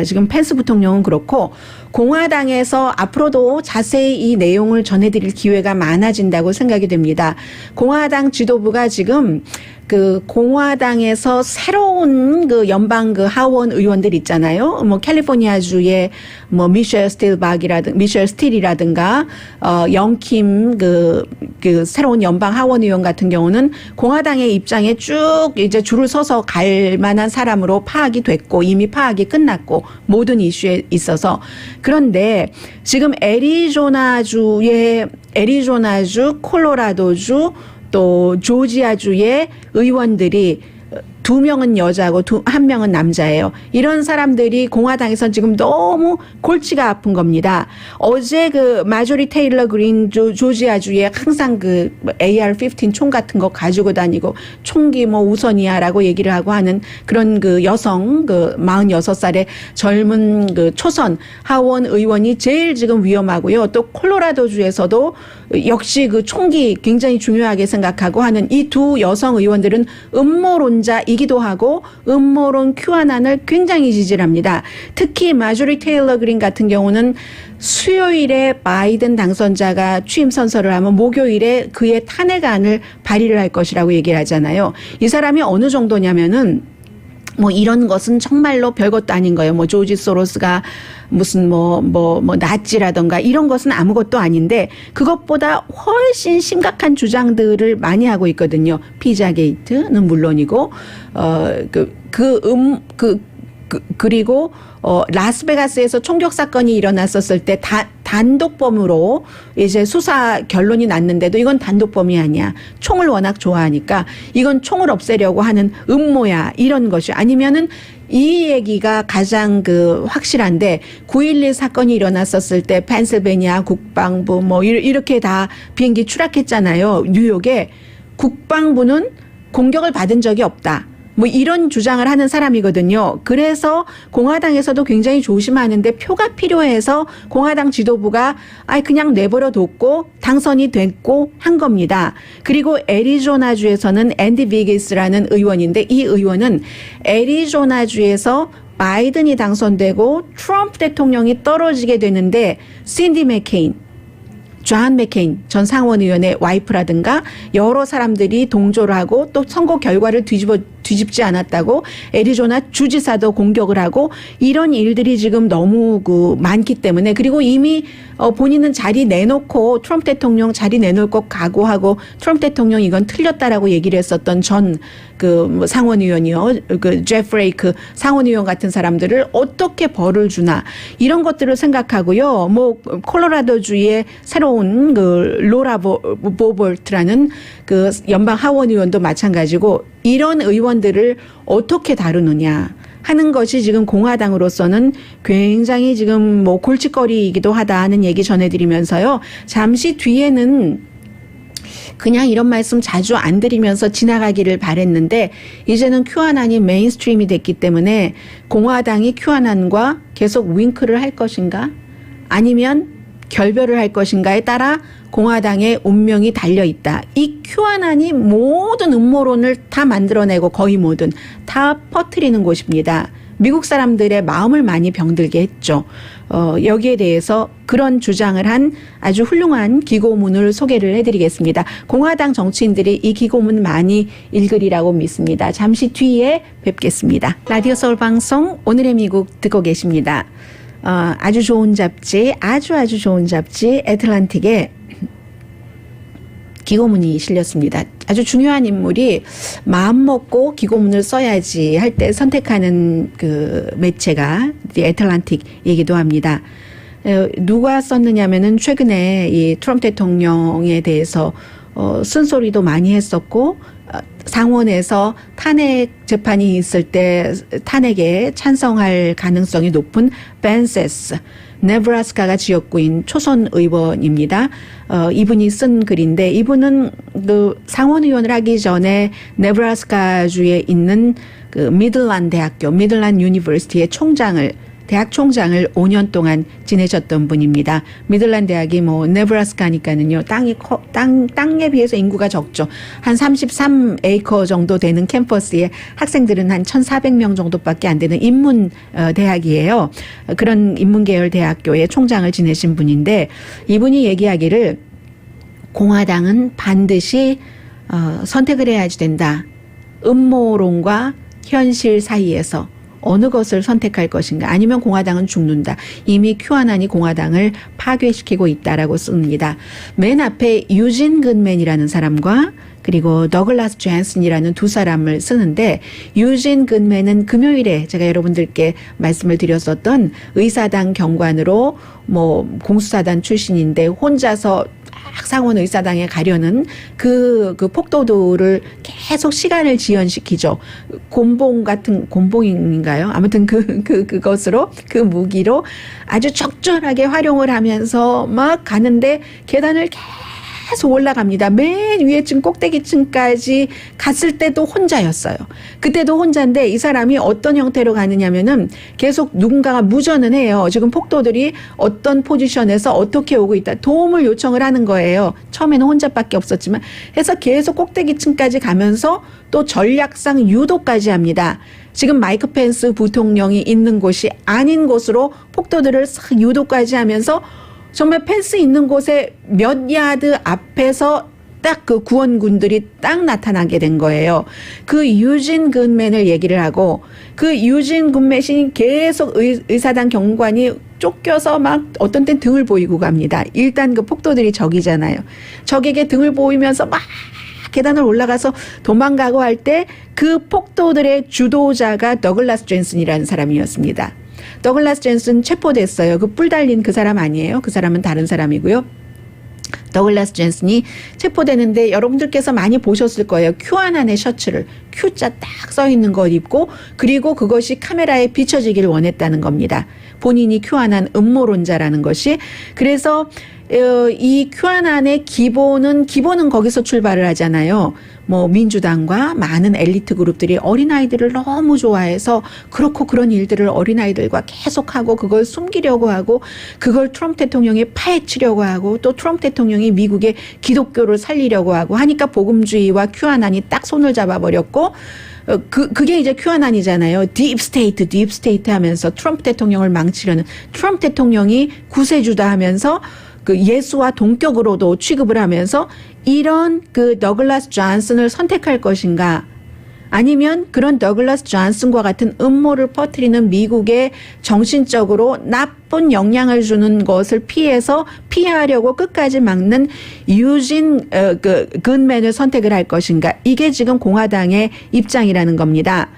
지금 펜스 부통령은 그렇고 공화당에서 앞으로도 자세히 이 내용을 전해드릴 기회가 많아진다고 생각이 됩니다. 공화당 지도부가 지금 그 공화당에서 새로운 그 연방 그 하원 의원들 있잖아요. 뭐 캘리포니아주의 뭐 미셸 스틸이라든가 영킴 그 새로운 연방 하원 의원 같은 경우는 공화당의 입장에 쭉 이제 줄을 서서 갈 만한 사람으로 파악이 됐고 이미 파악이 끝났고 모든 이슈에 있어서. 그런데 지금 애리조나주, 콜로라도주 또 조지아주의 의원들이 2명은 여자고 1명은 남자예요. 이런 사람들이 공화당에선 지금 너무 골치가 아픈 겁니다. 어제 그 마조리 테일러 그린 조지아주에 항상 그 AR-15 총 같은 거 가지고 다니고 총기 뭐 우선이야라고 얘기를 하고 하는 그런 그 여성 그 46살의 젊은 그 초선 하원 의원이 제일 지금 위험하고요. 또 콜로라도주에서도 역시 그 총기 굉장히 중요하게 생각하고 하는 이 두 여성 의원들은 음모론자이기도 하고 음모론 QAnon을 굉장히 지지합니다. 특히 마조리 테일러 그린 같은 경우는 수요일에 바이든 당선자가 취임 선서를 하면 목요일에 그의 탄핵안을 발의를 할 것이라고 얘기를 하잖아요. 이 사람이 어느 정도냐면은 뭐 이런 것은 정말로 별것도 아닌 거예요. 뭐 조지 소로스가 무슨 나치라던가 이런 것은 아무것도 아닌데 그것보다 훨씬 심각한 주장들을 많이 하고 있거든요. 피자 게이트는 물론이고 그리고 라스베가스에서 총격 사건이 일어났었을 때 단독범으로 이제 수사 결론이 났는데도 이건 단독범이 아니야. 총을 워낙 좋아하니까 이건 총을 없애려고 하는 음모야. 이런 것이 아니면은 이 얘기가 가장 그 확실한데 9.11 사건이 일어났었을 때 펜실베니아 국방부 뭐 이렇게 다 비행기 추락했잖아요. 뉴욕에. 국방부는 공격을 받은 적이 없다. 뭐 이런 주장을 하는 사람이거든요. 그래서 공화당에서도 굉장히 조심하는데 표가 필요해서 공화당 지도부가 그냥 내버려 뒀고 당선이 됐고 한 겁니다. 그리고 애리조나주에서는 앤디 비기스라는 의원인데 이 의원은 애리조나주에서 바이든이 당선되고 트럼프 대통령이 떨어지게 되는데 신디 맥케인 존 맥케인 전 상원의원의 와이프라든가 여러 사람들이 동조를 하고 또 선거 결과를 뒤집지 않았다고 애리조나 주지사도 공격을 하고 이런 일들이 지금 너무 많기 때문에 그리고 이미 본인은 자리 내놓고 트럼프 대통령 자리 내놓을 것 각오하고 트럼프 대통령 이건 틀렸다라고 얘기를 했었던 전 상원의원이요. 제프레이 상원의원 같은 사람들을 어떻게 벌을 주나 이런 것들을 생각하고요. 뭐 콜로라도주의 새로운 로라 보볼트라는 연방 하원 의원도 마찬가지고 이런 의원들을 어떻게 다루느냐 하는 것이 지금 공화당으로서는 굉장히 지금 뭐 골칫거리이기도 하다 하는 얘기 전해드리면서요. 잠시 뒤에는 그냥 이런 말씀 자주 안 드리면서 지나가기를 바랬는데 이제는 QAnon이 메인스트림이 됐기 때문에 공화당이 QAnon과 계속 윙크를 할 것인가 아니면 결별을 할 것인가에 따라 공화당의 운명이 달려있다. 이 QAnon이 모든 음모론을 다 만들어내고 거의 모든 다 퍼뜨리는 곳입니다. 미국 사람들의 마음을 많이 병들게 했죠. 여기에 대해서 그런 주장을 한 아주 훌륭한 기고문을 소개를 해드리겠습니다. 공화당 정치인들이 이 기고문 많이 읽으리라고 믿습니다. 잠시 뒤에 뵙겠습니다. 라디오 서울 방송 오늘의 미국 듣고 계십니다. 아주 좋은 잡지, 아주 좋은 잡지 애틀란틱에 기고문이 실렸습니다. 아주 중요한 인물이 마음 먹고 기고문을 써야지 할 때 선택하는 그 매체가 애틀란틱이기도 합니다. 누가 썼느냐면은 최근에 이 트럼프 대통령에 대해서 쓴소리도 많이 했었고 상원에서 탄핵 재판이 있을 때 탄핵에 찬성할 가능성이 높은 벤세스 네브라스카가 지역구인 초선 의원입니다. 이분이 쓴 글인데 이분은 상원 의원을 하기 전에 네브라스카주에 있는 미들란 대학교, 미들란 유니버시티의 총장을 대학 총장을 5년 동안 지내셨던 분입니다. 미들랜드 대학이 뭐 네브라스카니까는요. 땅에 비해서 인구가 적죠. 한 33에이커 정도 되는 캠퍼스에 학생들은 한 1,400명 정도밖에 안 되는 인문 대학이에요. 그런 인문계열 대학교의 총장을 지내신 분인데 이분이 얘기하기를 공화당은 반드시 선택을 해야지 된다. 음모론과 현실 사이에서 어느 것을 선택할 것인가 아니면 공화당은 죽는다. 이미 큐아난이 공화당을 파괴시키고 있다라고 씁니다. 맨 앞에 유진 근맨이라는 사람과 그리고 더글라스 존슨이라는 두 사람을 쓰는데 유진 근맨은 금요일에 제가 여러분들께 말씀을 드렸었던 의사당 경관으로 뭐 공수사단 출신인데 혼자서 상원 의사당에 가려는 그 폭도들을 계속 시간을 지연시키죠. 곤봉인가요? 아무튼 그것으로 그 무기로 아주 적절하게 활용을 하면서 막 가는데 계단을 계속 올라갑니다. 맨 위에층 꼭대기층까지 갔을 때도 혼자였어요. 그때도 혼자인데 이 사람이 어떤 형태로 가느냐면은 계속 누군가가 무전은 해요. 지금 폭도들이 어떤 포지션에서 어떻게 오고 있다. 도움을 요청을 하는 거예요. 처음에는 혼자밖에 없었지만 해서 계속 꼭대기층까지 가면서 또 전략상 유도까지 합니다. 지금 마이크 펜스 부통령이 있는 곳이 아닌 곳으로 폭도들을 싹 유도까지 하면서 정말 펜스 있는 곳에 몇 야드 앞에서 딱 그 구원군들이 딱 나타나게 된 거예요. 그 유진 근맨을 얘기를 하고 그 유진 근맨이 계속 의사당 경관이 쫓겨서 막 어떤 땐 등을 보이고 갑니다. 일단 그 폭도들이 적이잖아요. 적에게 등을 보이면서 막 계단을 올라가서 도망가고 할 때 그 폭도들의 주도자가 더글라스 존슨이라는 사람이었습니다. 더글라스 존슨 체포됐어요. 그 뿔 달린 그 사람 아니에요. 그 사람은 다른 사람이고요. 더글라스 존슨이 체포되는데 여러분들께서 많이 보셨을 거예요. 큐아난의 셔츠를 Q자 딱 써 있는 것 입고 그리고 그것이 카메라에 비춰지기를 원했다는 겁니다. 본인이 큐아난 음모론자라는 것이. 그래서 이 큐아난의 기본은 거기서 출발을 하잖아요. 뭐 민주당과 많은 엘리트 그룹들이 어린아이들을 너무 좋아해서 그렇고 그런 일들을 어린아이들과 계속하고 그걸 숨기려고 하고 그걸 트럼프 대통령이 파헤치려고 하고 또 트럼프 대통령이 미국의 기독교를 살리려고 하고 하니까 복음주의와 큐아난이 딱 손을 잡아버렸고 그게 이제 큐아난이잖아요. 딥스테이트 하면서 트럼프 대통령을 망치려는 트럼프 대통령이 구세주다 하면서 그 예수와 동격으로도 취급을 하면서 이런 그 더글라스 존슨을 선택할 것인가 아니면 그런 더글라스 존슨과 같은 음모를 퍼뜨리는 미국의 정신적으로 나쁜 영향을 주는 것을 피하려고 끝까지 막는 유진 근맨을 선택을 할 것인가. 이게 지금 공화당의 입장이라는 겁니다.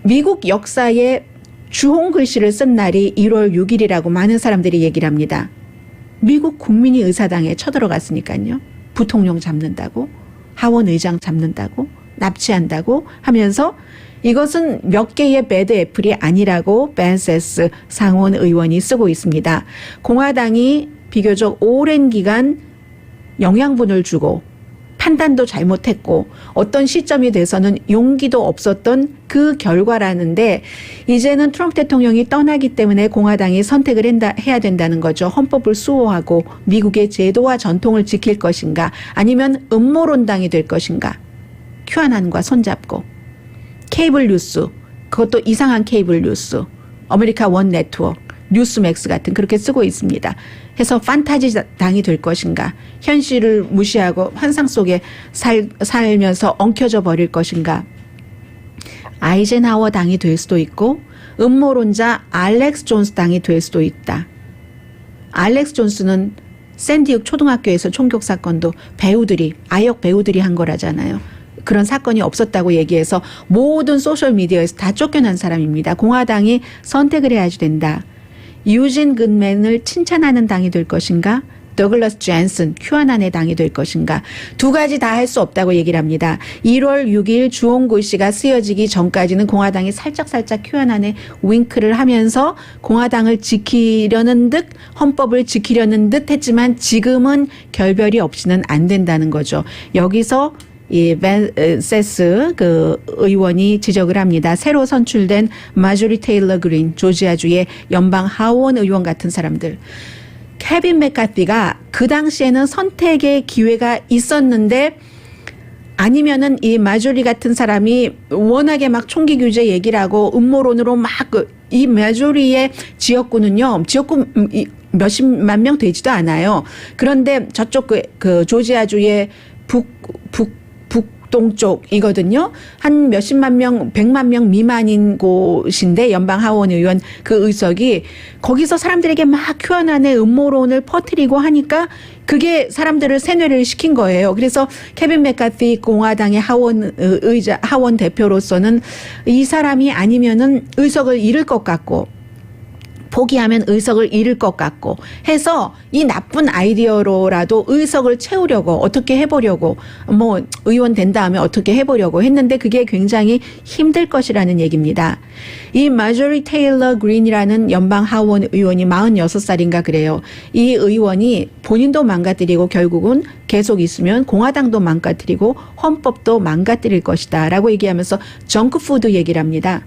미국 역사에 주홍 글씨를 쓴 날이 1월 6일이라고 많은 사람들이 얘기를 합니다. 미국 국민이 의사당에 쳐들어갔으니까요. 부통령 잡는다고, 하원 의장 잡는다고, 납치한다고 하면서 이것은 몇 개의 배드 애플이 아니라고 벤세스 상원 의원이 쓰고 있습니다. 공화당이 비교적 오랜 기간 영양분을 주고 판단도 잘못했고 어떤 시점이 돼서는 용기도 없었던 그 결과라는데 이제는 트럼프 대통령이 떠나기 때문에 공화당이 선택을 해야 된다는 거죠. 헌법을 수호하고 미국의 제도와 전통을 지킬 것인가 아니면 음모론당이 될 것인가. 큐아난과 손잡고 케이블 뉴스 그것도 이상한 케이블 뉴스 아메리카 원 네트워크 뉴스맥스 같은 그렇게 쓰고 있습니다. 해서 판타지 당이 될 것인가 현실을 무시하고 환상 속에 살면서 엉켜져 버릴 것인가 아이젠하워 당이 될 수도 있고 음모론자 알렉스 존스 당이 될 수도 있다. 알렉스 존스는 샌디욱 초등학교에서 총격 사건도 아역 배우들이 한 거라잖아요. 그런 사건이 없었다고 얘기해서 모든 소셜미디어에서 다 쫓겨난 사람입니다. 공화당이 선택을 해야지 된다. 유진 근맨을 칭찬하는 당이 될 것인가? 더글라스 존슨, 큐아난의 당이 될 것인가? 두 가지 다 할 수 없다고 얘기를 합니다. 1월 6일 주홍 글씨가 쓰여지기 전까지는 공화당이 살짝 큐아난에 윙크를 하면서 공화당을 지키려는 듯 헌법을 지키려는 듯 했지만 지금은 결별이 없이는 안 된다는 거죠. 여기서 이 벤세스 그 의원이 지적을 합니다. 새로 선출된 마조리 테일러 그린 조지아주의 연방 하원 의원 같은 사람들. 케빈 맥카티가 그 당시에는 선택의 기회가 있었는데 아니면은 이 마조리 같은 사람이 워낙에 막 총기 규제 얘기를 하고 음모론으로 막 이 마조리의 지역구는요, 지역구 몇십만 명 되지도 않아요. 그런데 저쪽 그 조지아주의 북동쪽이거든요. 한 몇십만 명, 100만 명 미만인 곳인데 연방 하원 의원 그 의석이 거기서 사람들에게 막 QAnon의 음모론을 퍼뜨리고 하니까 그게 사람들을 세뇌를 시킨 거예요. 그래서 케빈 맥카티 공화당의 하원 대표로서는 이 사람이 아니면은 의석을 잃을 것 같고 포기하면 의석을 잃을 것 같고 해서 이 나쁜 아이디어로라도 의석을 채우려고 어떻게 해보려고 뭐 의원 된 다음에 어떻게 해보려고 했는데 그게 굉장히 힘들 것이라는 얘기입니다. 이 마조리 테일러 그린이라는 연방 하원 의원이 46살인가 그래요. 이 의원이 본인도 망가뜨리고 결국은 계속 있으면 공화당도 망가뜨리고 헌법도 망가뜨릴 것이다 라고 얘기하면서 정크푸드 얘기를 합니다.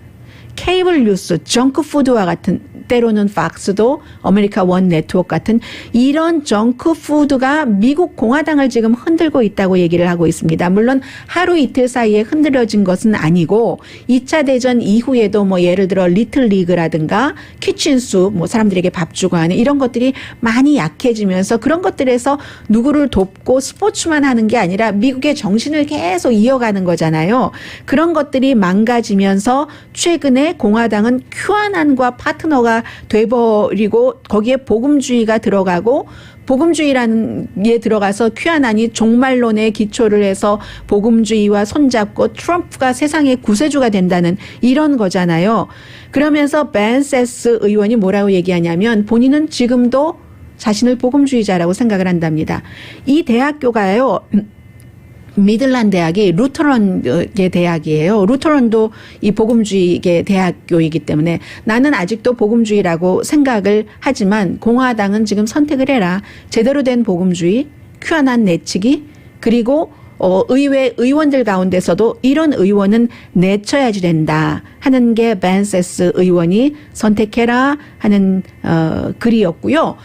케이블 뉴스, 정크푸드와 같은 때로는 팍스도 아메리카 원 네트워크 같은 이런 정크푸드가 미국 공화당을 지금 흔들고 있다고 얘기를 하고 있습니다. 물론 하루 이틀 사이에 흔들어진 것은 아니고 2차 대전 이후에도 뭐 예를 들어 리틀 리그라든가 키친수 뭐 사람들에게 밥 주고 하는 이런 것들이 많이 약해지면서 그런 것들에서 누구를 돕고 스포츠만 하는 게 아니라 미국의 정신을 계속 이어가는 거잖아요. 그런 것들이 망가지면서 최근에 공화당은 QAnon과 파트너가 돼버리고 거기에 복음주의가 들어가고 복음주의라는 게 들어가서 QAnon이 종말론에 기초를 해서 복음주의와 손잡고 트럼프가 세상의 구세주가 된다는 이런 거잖아요. 그러면서 벤세스 의원이 뭐라고 얘기하냐면 본인은 지금도 자신을 복음주의자라고 생각을 한답니다. 이 대학교가요. 미들란 대학이 루터런의 대학이에요. 루터런도 이 복음주의의 대학교이기 때문에 나는 아직도 복음주의라고 생각을 하지만 공화당은 지금 선택을 해라. 제대로 된 복음주의, QAnon 내치기, 그리고 의회 의원들 가운데서도 이런 의원은 내쳐야지 된다 하는 게 벤세스 의원이 선택해라 하는 글이었고요.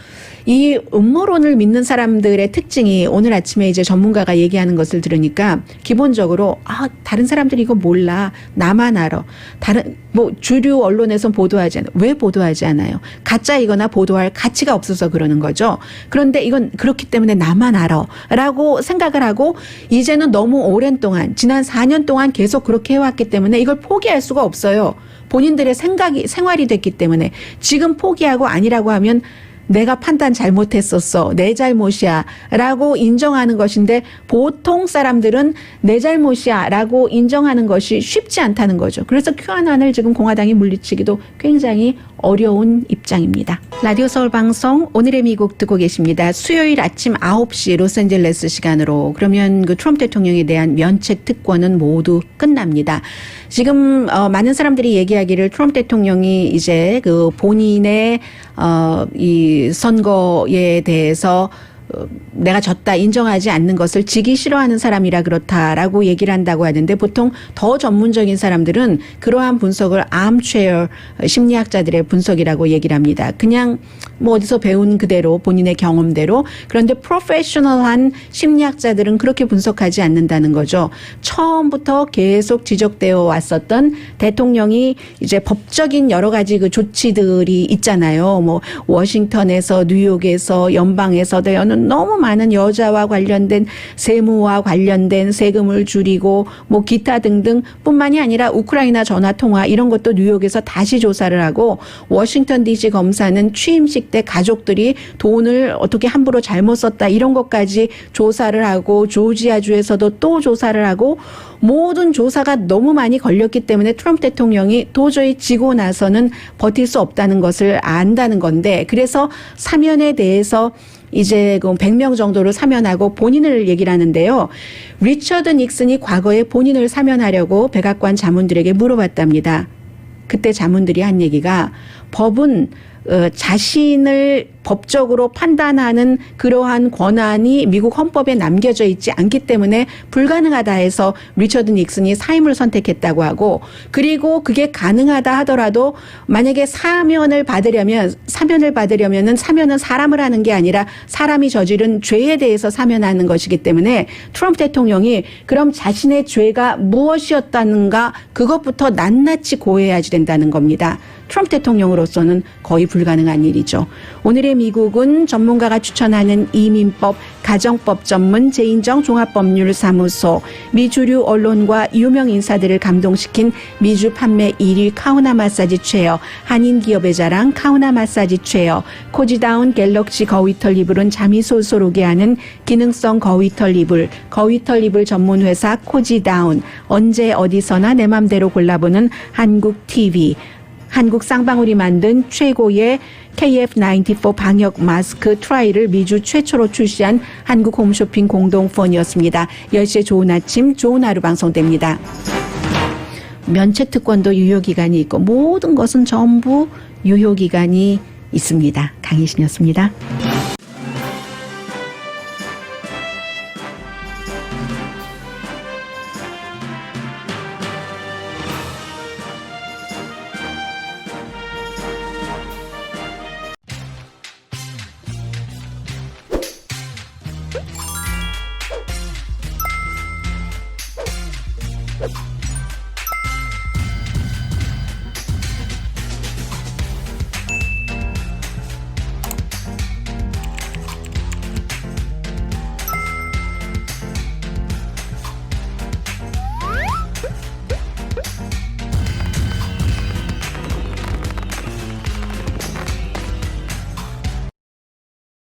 이 음모론을 믿는 사람들의 특징이 오늘 아침에 이제 전문가가 얘기하는 것을 들으니까 기본적으로 다른 사람들이 이거 몰라. 나만 알아. 다른 뭐 주류 언론에선 보도하지 않아요. 왜 보도하지 않아요? 가짜이거나 보도할 가치가 없어서 그러는 거죠. 그런데 이건 그렇기 때문에 나만 알아. 라고 생각을 하고 이제는 너무 오랜 동안 지난 4년 동안 계속 그렇게 해왔기 때문에 이걸 포기할 수가 없어요. 본인들의 생활이 됐기 때문에 지금 포기하고 아니라고 하면 내가 판단 잘못했었어. 내 잘못이야. 라고 인정하는 것인데 보통 사람들은 내 잘못이야. 라고 인정하는 것이 쉽지 않다는 거죠. 그래서 QAnon을 지금 공화당이 물리치기도 굉장히 어려운 입장입니다. 라디오 서울 방송 오늘의 미국 듣고 계십니다. 수요일 아침 9시 로스앤젤레스 시간으로 그러면 그 트럼프 대통령에 대한 면책 특권은 모두 끝납니다. 지금 많은 사람들이 얘기하기를 트럼프 대통령이 이제 그 본인의 이 선거에 대해서 내가 졌다 인정하지 않는 것을 지기 싫어하는 사람이라 그렇다라고 얘기를 한다고 하는데 보통 더 전문적인 사람들은 그러한 분석을 암체어 심리학자들의 분석이라고 얘기를 합니다. 그냥 뭐 어디서 배운 그대로 본인의 경험대로. 그런데 프로페셔널한 심리학자들은 그렇게 분석하지 않는다는 거죠. 처음부터 계속 지적되어 왔었던 대통령이 이제 법적인 여러 가지 그 조치들이 있잖아요. 뭐 워싱턴에서 뉴욕에서 연방에서 너무 많은 여자와 관련된 세무와 관련된 세금을 줄이고 뭐 기타 등등 뿐만이 아니라 우크라이나 전화통화 이런 것도 뉴욕에서 다시 조사를 하고 워싱턴 DC 검사는 취임식 때 가족들이 돈을 어떻게 함부로 잘못 썼다 이런 것까지 조사를 하고 조지아주에서도 또 조사를 하고 모든 조사가 너무 많이 걸렸기 때문에 트럼프 대통령이 도저히 지고 나서는 버틸 수 없다는 것을 안다는 건데 그래서 사면에 대해서 이제 그 100명 정도를 사면하고 본인을 얘기를 하는데요. 리처드 닉슨이 과거에 본인을 사면하려고 백악관 자문들에게 물어봤답니다. 그때 자문들이 한 얘기가 법은 자신을 법적으로 판단하는 그러한 권한이 미국 헌법에 남겨져 있지 않기 때문에 불가능하다 해서 리처드 닉슨이 사임을 선택했다고 하고, 그리고 그게 가능하다 하더라도 만약에 사면을 받으려면은 사면은 사람을 하는 게 아니라 사람이 저지른 죄에 대해서 사면하는 것이기 때문에 트럼프 대통령이 그럼 자신의 죄가 무엇이었다는가 그것부터 낱낱이 고해야지 된다는 겁니다. 트럼프 대통령으로서는 거의 불가능한 일이죠. 오늘의 미국은 전문가가 추천하는 이민법, 가정법 전문 제인정 종합법률사무소, 미주류 언론과 유명 인사들을 감동시킨 미주 판매 1위 카우나 마사지 체어, 한인 기업의 자랑 카우나 마사지 체어, 코지다운 갤럭시 거위털 이불은 잠이 솔솔 오게 하는 기능성 거위털 이불, 거위털 이불 전문 회사 코지다운, 언제 어디서나 내 맘대로 골라보는 한국 TV, 한국 쌍방울이 만든 최고의 KF94 방역 마스크 트라이를 미주 최초로 출시한 한국 홈쇼핑 공동폰이었습니다. 10시에 좋은 아침, 좋은 하루 방송됩니다. 면책 특권도 유효기간이 있고 모든 것은 전부 유효기간이 있습니다. 강희신이었습니다.